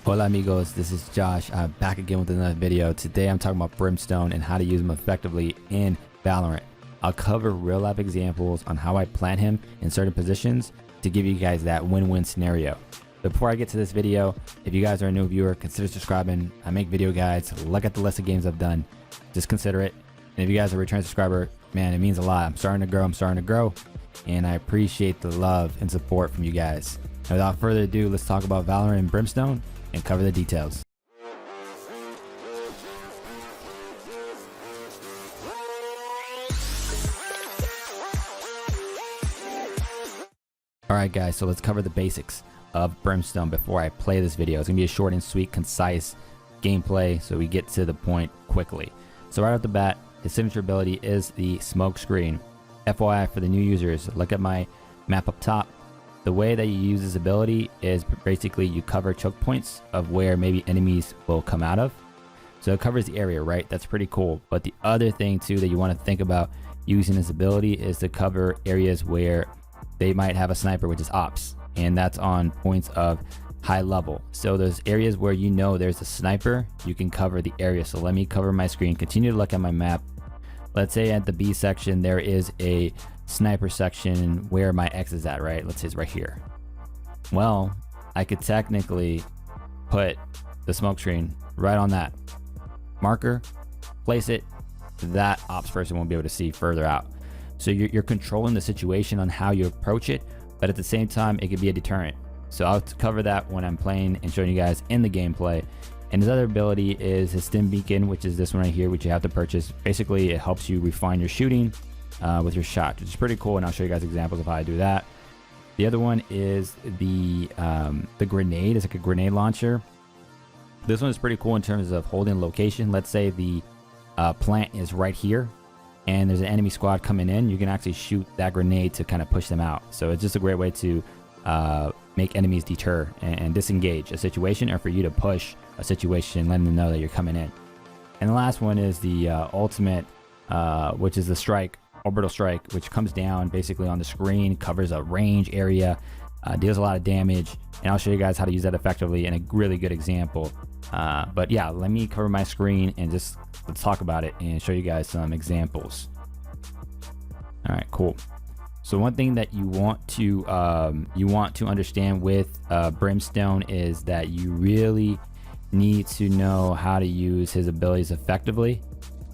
Hola amigos, this is Josh. I'm back again with another video. Today I'm talking about Brimstone and how to use him effectively in Valorant. I'll cover real life examples on how I plant him in certain positions to give you guys that win-win scenario. Before I get to this video, if you guys are a new viewer, consider subscribing. I make video guides. Look at the list of games I've done. Just consider it. And if you guys are a return subscriber, man, it means a lot. I'm starting to grow, and I appreciate the love and support from you guys. Now, without further ado, let's talk about Valorant and Brimstone and cover the details. Alright guys, so let's cover the basics of Brimstone before I play this video. It's going to be a short and sweet, concise gameplay so we get to the point quickly. So right off the bat, his signature ability is the smoke screen. FYI for the new users, look at my map up top. The way that you use this ability is basically you cover choke points of where maybe enemies will come out of. So it covers the area, right? That's pretty cool. But the other thing too that you want to think about using this ability is to cover areas where they might have a sniper, which is ops, and that's on points of high level. So those areas where you know there's a sniper, you can cover the area. So let me cover my screen, continue to look at my map. Let's say at the B section there is a sniper section where my X is at, right? Let's say it's right here. Well, I could technically put the smoke screen right on that marker, place it, that ops person won't be able to see further out. So you're controlling the situation on how you approach it, but at the same time it could be a deterrent. So I'll cover that when I'm playing and showing you guys in the gameplay. And his other ability is his Stim Beacon, which is this one right here, which you have to purchase. Basically it helps you refine your shooting with your shot, which is pretty cool, and I'll show you guys examples of how I do that. The other one is the grenade. It's like a grenade launcher. This one is pretty cool in terms of holding location. Let's say the plant is right here and there's an enemy squad coming in. You can actually shoot that grenade to kind of push them out. So it's just a great way to make enemies deter and disengage a situation, or for you to push a situation, letting them know that you're coming in. And the last one is the ultimate, which is the strike, orbital strike, which comes down basically on the screen, covers a range area, deals a lot of damage, and I'll show you guys how to use that effectively in a really good example. But yeah, let me cover my screen and just let's talk about it and show you guys some examples. All right, cool. So one thing that you want to understand with Brimstone is that you really need to know how to use his abilities effectively.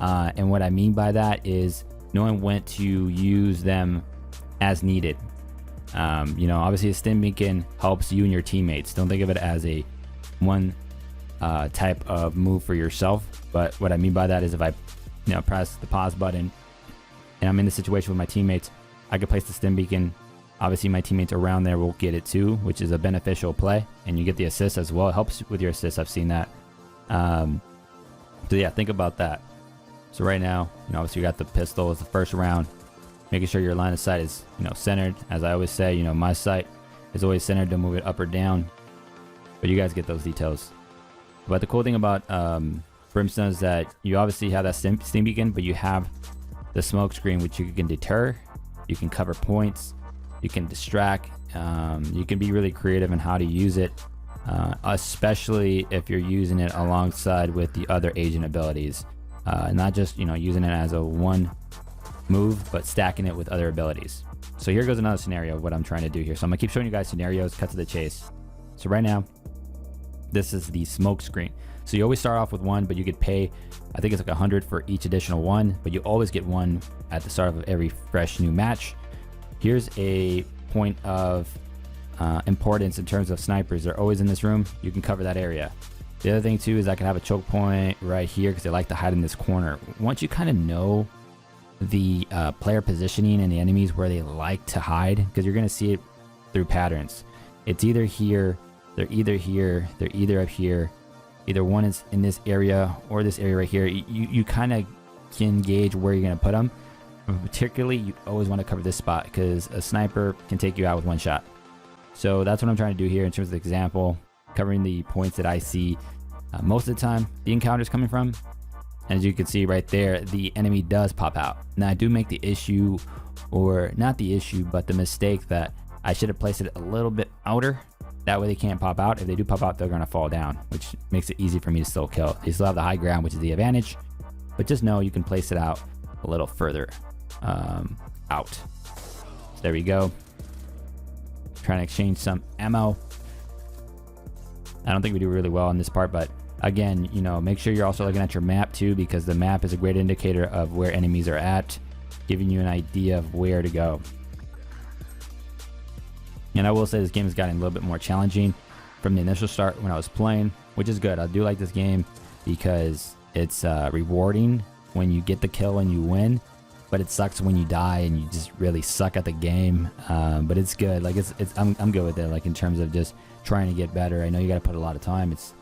And what I mean by that is knowing when to use them as needed. You know, obviously a Stim Beacon helps you and your teammates. Don't think of it as a one type of move for yourself. But what I mean by that is if I press the pause button and I'm in the situation with my teammates, I could place the Stim Beacon. Obviously my teammates around there will get it too, which is a beneficial play, and you get the assist as well. It helps with your assists. I've seen that. So yeah, think about that. So right now, obviously you got the pistol as the first round, making sure your line of sight is, centered. As I always say, my sight is always centered. Don't move it up or down, but you guys get those details. But the cool thing about Brimstone is that you obviously have that Stim Beacon, but you have the smoke screen, which you can deter, you can cover points, you can distract, you can be really creative in how to use it, especially if you're using it alongside with the other agent abilities. Not just using it as a one move, but stacking it with other abilities. So here goes another scenario of what I'm trying to do here. So I'm gonna keep showing you guys scenarios, cut to the chase. So right now, this is the smoke screen. So you always start off with one, but you could pay, I think it's like 100 for each additional one, but you always get one at the start of every fresh new match. Here's a point of importance in terms of snipers. They're always in this room. You can cover that area. The other thing too is I can have a choke point right here because they like to hide in this corner. Once you kind of know the player positioning and the enemies where they like to hide, because you're going to see it through patterns. It's either here, they're either here, they're either up here, either one is in this area or this area right here. You kind of can gauge where you're going to put them. But particularly, you always want to cover this spot because a sniper can take you out with one shot. So that's what I'm trying to do here in terms of the example, covering the points that I see most of the time the encounters coming from. And as you can see right there, the enemy does pop out. Now I do make the issue, or not the issue, but the mistake that I should have placed it a little bit outer That way they can't pop out. If they do pop out, they're gonna fall down, which makes it easy for me to still kill. They still have the high ground, which is the advantage, but just know you can place it out a little further out. So there we go. Trying to exchange some ammo. I don't think we do really well on this part, but again, you know, make sure you're also looking at your map too, because the map is a great indicator of where enemies are at, giving you an idea of where to go. And I will say this game has gotten a little bit more challenging from the initial start when I was playing, which is good. I do like this game because it's rewarding when you get the kill and you win, but it sucks when you die and you just really suck at the game. But it's good. Like I'm good with it. Like in terms of just trying to get better. I know you got to put a lot of time. It's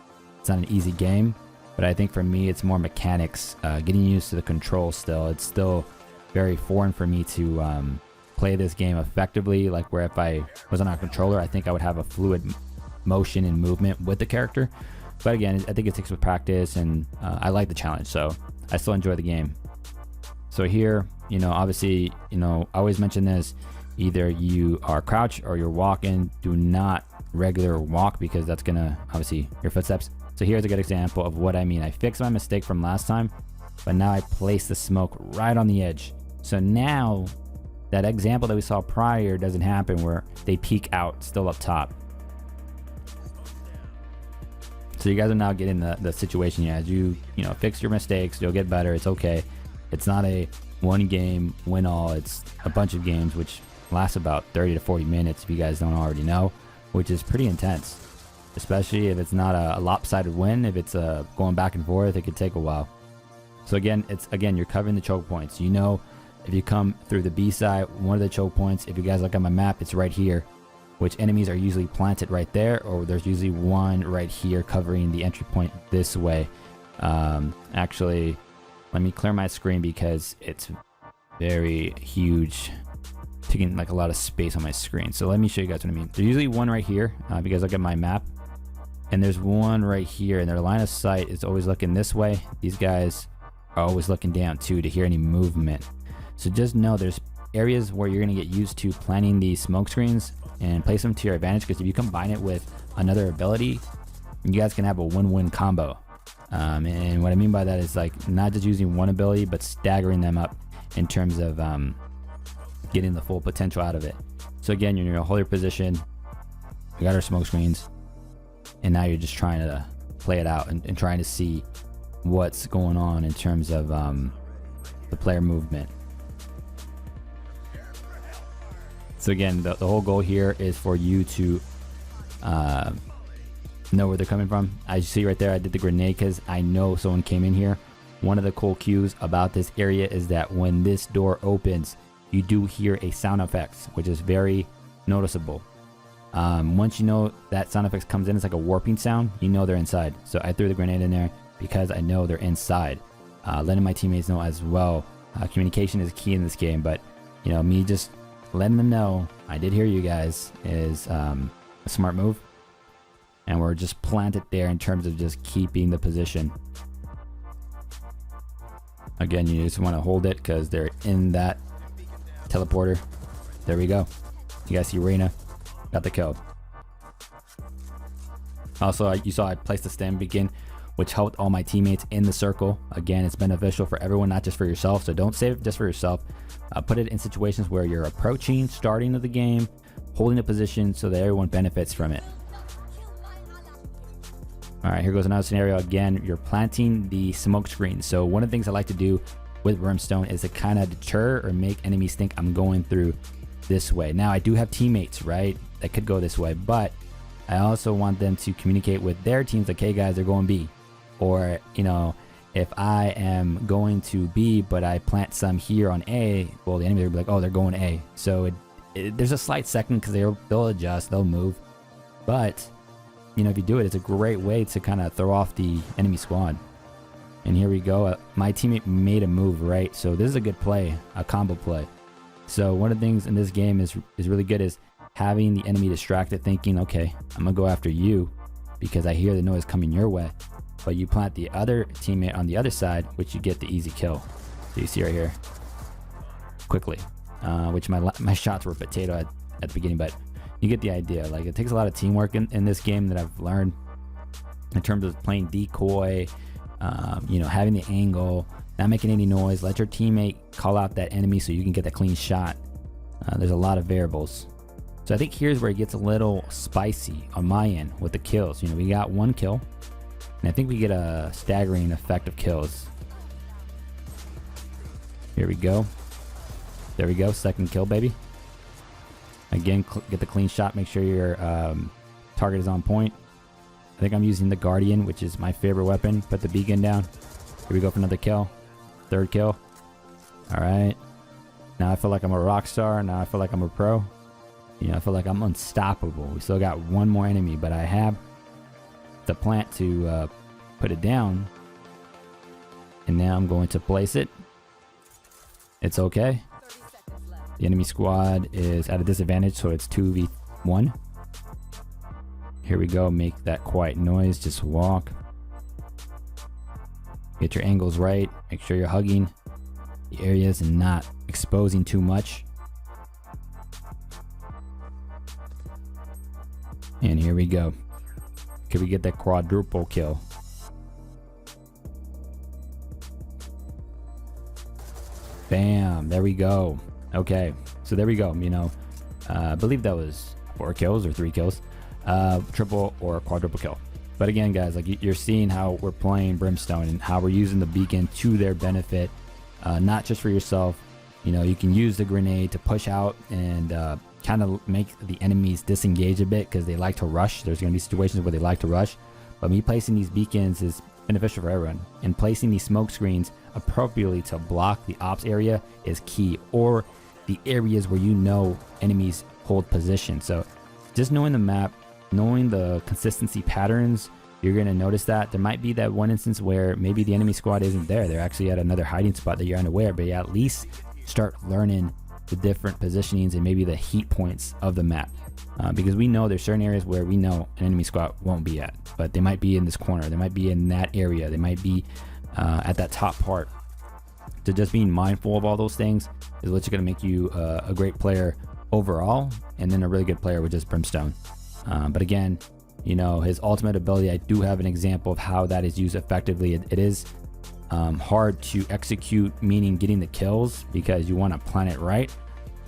not an easy game, but I think for me it's more mechanics, getting used to the control. Still, it's still very foreign for me to play this game effectively. Like where if I was on a controller, I think I would have a fluid motion and movement with the character. But again, I think it takes with practice, and I like the challenge, so I still enjoy the game. So here, you know, obviously, you know, I always mention this, either you are crouch or you're walking. Do not regular walk, because that's gonna obviously your footsteps. So here's a good example of what I mean. I fixed my mistake from last time, but now I place the smoke right on the edge. So now that example that we saw prior doesn't happen, where they peek out still up top. So you guys are now getting the situation here. As you know, fix your mistakes, you'll get better. It's okay. It's not a one game win all. It's a bunch of games, which lasts about 30 to 40 minutes if you guys don't already know, which is pretty intense, especially if it's not a lopsided win. If it's going back and forth, it could take a while. So again, you're covering the choke points. You know, if you come through the B side, one of the choke points, if you guys look at my map, it's right here, which enemies are usually planted right there, or there's usually one right here covering the entry point this way. Actually, let me clear my screen because it's very huge, taking like a lot of space on my screen. So let me show you guys what I mean. There's usually one right here, if you guys look at my map, and there's one right here, and their line of sight is always looking this way. These guys are always looking down too to hear any movement. So just know there's areas where you're going to get used to planting these smoke screens and place them to your advantage, because if you combine it with another ability, you guys can have a win-win combo. And what I mean by that is like not just using one ability, but staggering them up in terms of getting the full potential out of it. So again, you're in your holder position, we got our smoke screens, and now you're just trying to play it out and trying to see what's going on in terms of the player movement. So again, the whole goal here is for you to know where they're coming from. As you see right there, I did the grenade because I know someone came in here. One of the cool cues about this area is that when this door opens, you do hear a sound effects, which is very noticeable. Once you know that sound effects comes in, it's like a warping sound, you know they're inside. So I threw the grenade in there because I know they're inside. Letting my teammates know as well. Communication is key in this game, but you know, me just letting them know I did hear you guys is a smart move. And we're just planted there in terms of just keeping the position. Again, you just want to hold it because they're in that teleporter. There we go. You guys see Reina got the kill. Also, you saw I placed the Stim Beacon, which helped all my teammates in the circle. Again, it's beneficial for everyone, not just for yourself. So don't save it just for yourself. Put it in situations where you're approaching, starting of the game, holding a position so that everyone benefits from it. All right, here goes another scenario. Again, you're planting the smoke screen. So one of the things I like to do with Brimstone is to kind of deter or make enemies think I'm going through this way. Now, I do have teammates, right, that could go this way, but I also want them to communicate with their teams like, hey guys, they're going B. Or, you know, if I am going to B, but I plant some here on A, well, the enemy will be like, oh, they're going A. So there's a slight second because they'll adjust, they'll move. But you know, if you do it, it's a great way to kind of throw off the enemy squad. And here we go. My teammate made a move, right? So this is a good play, a combo play. So one of the things in this game is really good is having the enemy distracted, thinking, okay, I'm gonna go after you because I hear the noise coming your way. But you plant the other teammate on the other side, which you get the easy kill. So you see right here, quickly, which my shots were potato at the beginning, but You get the idea. Like, it takes a lot of teamwork in this game that I've learned in terms of playing decoy, you know, having the angle, not making any noise, let your teammate call out that enemy so you can get that clean shot. There's a lot of variables. So I think here's where it gets a little spicy on my end with the kills. You know, we got 1 kill, and I think we get a staggering effect of kills. Here we go. There we go. 2nd kill, baby. Again, get the clean shot. Make sure your target is on point. I think I'm using the Guardian, which is my favorite weapon. Put the beacon down. Here we go for another kill. 3rd kill. All right. Now I feel like I'm a rock star. Now I feel like I'm a pro. You know, I feel like I'm unstoppable. We still got 1 more enemy, but I have the plant to put it down. And now I'm going to place it. It's okay. The enemy squad is at a disadvantage, so it's 2v1. Here we go. Make that quiet noise. Just walk. Get your angles right. Make sure you're hugging the areas and not exposing too much. And here we go. Can we get that quadruple kill? Bam. There we go. Okay. So there we go. You know, I believe that was 4 kills or 3 kills. Triple or quadruple kill. But again, guys, like, you're seeing how we're playing Brimstone and how we're using the beacon to their benefit, not just for yourself. You know, you can use the grenade to push out and kind of make the enemies disengage a bit because they like to rush. There's going to be situations where they like to rush, but me placing these beacons is beneficial for everyone, and placing these smoke screens appropriately to block the ops area is key, or the areas where you know enemies hold position. So just knowing the map, knowing the consistency patterns, you're going to notice that there might be that one instance where maybe the enemy squad isn't there. They're actually at another hiding spot that you're unaware, but you at least start learning the different positionings and maybe the heat points of the map. Because we know there's certain areas where we know an enemy squad won't be at, but they might be in this corner, they might be in that area, they might be at that top part. So just being mindful of all those things is what's going to make you a great player overall, and then a really good player with just Brimstone. But again, you know, his ultimate ability, I do have an example of how that is used effectively. It is hard to execute, meaning getting the kills, because you want to plan it right.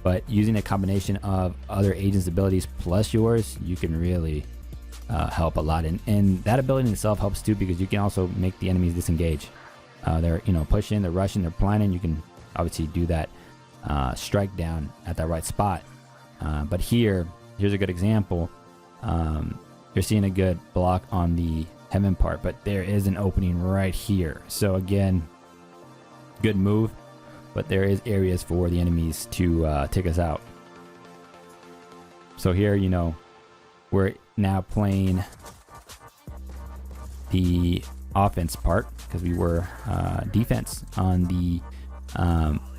But using a combination of other agents' abilities plus yours, you can really help a lot. And that ability in itself helps too, because you can also make the enemies disengage. They're, you know, pushing, they're rushing, they're planning. You can obviously do that strike down at that right spot. But here's a good example. You're seeing a good block on the heaven part, but there is an opening right here. So again, good move, but there is areas for the enemies to take us out. So here, you know, we're now playing the offense part because we were defense on the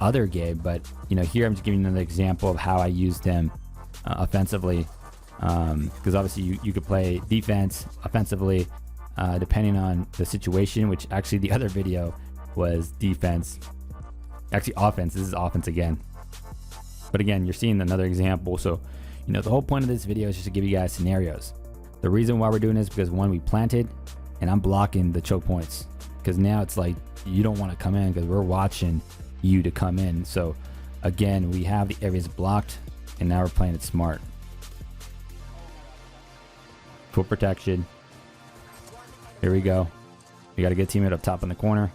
other game. But you know, here I'm just giving you another example of how I used them offensively, because obviously you could play defense offensively depending on the situation, which actually the other video was defense, actually offense. This is offense again, but again, you're seeing another example. So you know, the whole point of this video is just to give you guys scenarios. The reason why we're doing this is because, one, we planted and I'm blocking the choke points, because now it's like you don't want to come in because we're watching you to come in. So again, we have the areas blocked and now we're playing it smart. Full protection. Here we go. We got a good teammate up top in the corner.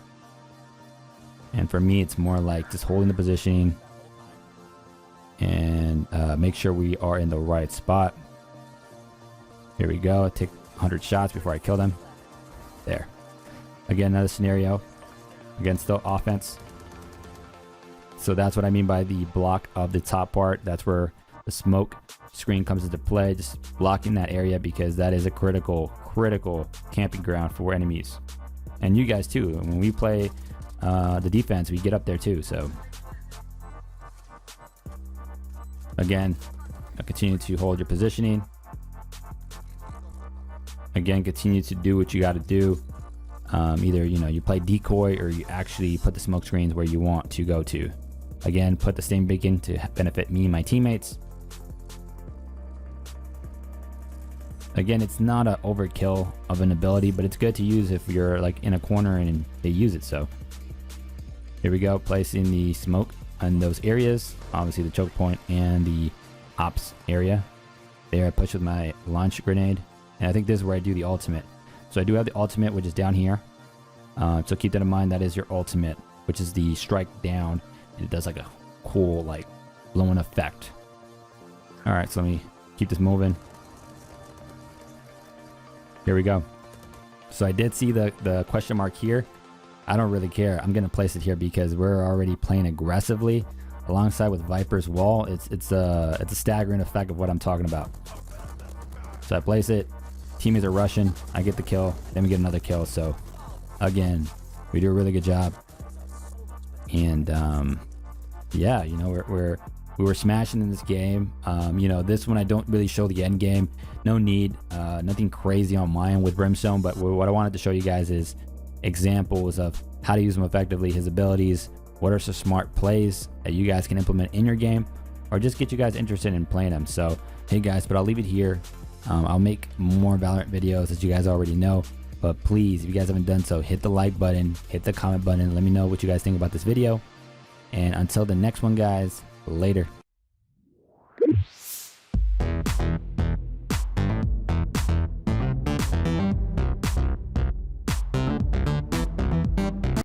And for me, it's more like just holding the positioning and make sure we are in the right spot. Here we go. Take 100 shots before I kill them. There. Again, another scenario. Again, still offense. So that's what I mean by the block of the top part. That's where the smoke screen comes into play. Just blocking that area, because that is a critical camping ground for enemies. And you guys too. When we play the defense, we get up there too. So again, continue to hold your positioning. Again, continue to do what you got to do. Either, you know, you play decoy or you actually put the smoke screens where you want to go to. Again, put the Stim Beacon to benefit me and my teammates. Again, it's not an overkill of an ability, but it's good to use if you're like in a corner and they use it. So here we go, placing the smoke on those areas, obviously the choke point and the ops area. There I push with my launch grenade, and I think this is where I do the ultimate. So I do have the ultimate, which is down here. So keep that in mind. That is your ultimate, which is the strike down, and it does like a cool like blowing effect. All right, so let me keep this moving. Here we go. So I did see the question mark here. I don't really care. I'm gonna place it here because we're already playing aggressively alongside with Viper's wall. It's a staggering effect of what I'm talking about. So I place it. Teammates are rushing. I get the kill. Then we get another kill. So again, we do a really good job. And yeah, you know, we were smashing in this game. You know, this one I don't really show the end game. No need. Nothing crazy on my end with Brimstone, but what I wanted to show you guys is examples of how to use him effectively, his abilities, what are some smart plays that you guys can implement in your game, or just get you guys interested in playing him. So hey guys, but I'll leave it here. I'll make more Valorant videos, as you guys already know, but please, if you guys haven't done so, hit the like button, hit the comment button, let me know what you guys think about this video. And until the next one guys, later.